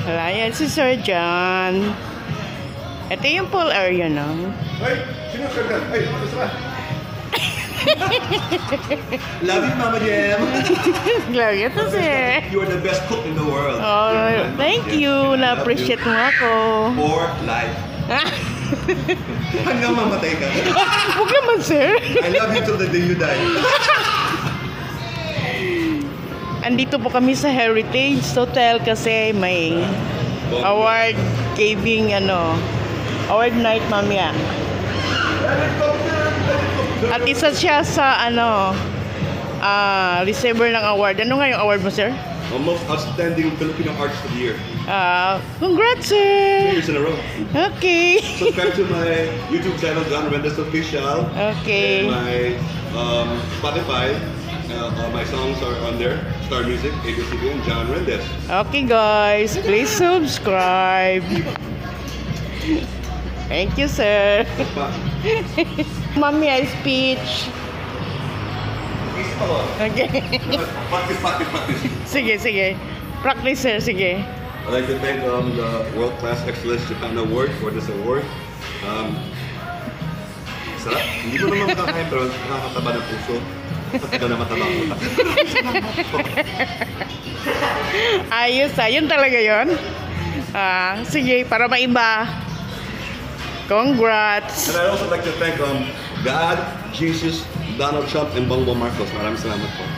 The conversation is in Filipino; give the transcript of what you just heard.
Wala yan si Sir John. Ito yung pool area na. Ay, sino Sir John? Ay, masama. Love you, Mama Jem. Gloria to sir. You are the best cook in the world. Oh, thank you. Na-appreciate mo ako. For life. Hanggang mamatay ka. Huwag naman, sir. I love you till the day you die. Andito po kami sa Heritage Hotel kasi may award giving award night mamaya. At isa siya sa receiver ng award. Ano nga yung award mo, sir? Most outstanding Filipino artist of the year. Congrats, sir. 2 years in a row. Okay. Subscribe to my YouTube channel, John Rendes Official. Okay. And my Spotify. My songs are on there. Star Music, ABCD, and John Rendes. Okay, guys. Please subscribe. Thank you, sir. Mommy, I speech. Okay. Practice. Sige. Practice, sir. Sige. I'd like to thank the World Class Excellence Japan Award for this award. Sarap. Hindi ko naman makakain pero nakakataba ng puso. Ikaw na mataba ang utak. Ayos, yun talaga yun. Sige, para maiba. Congrats. And I'd also like to thank God, Jesus, Donald Trump, and Bongbong Marcos. Maraming salamat po.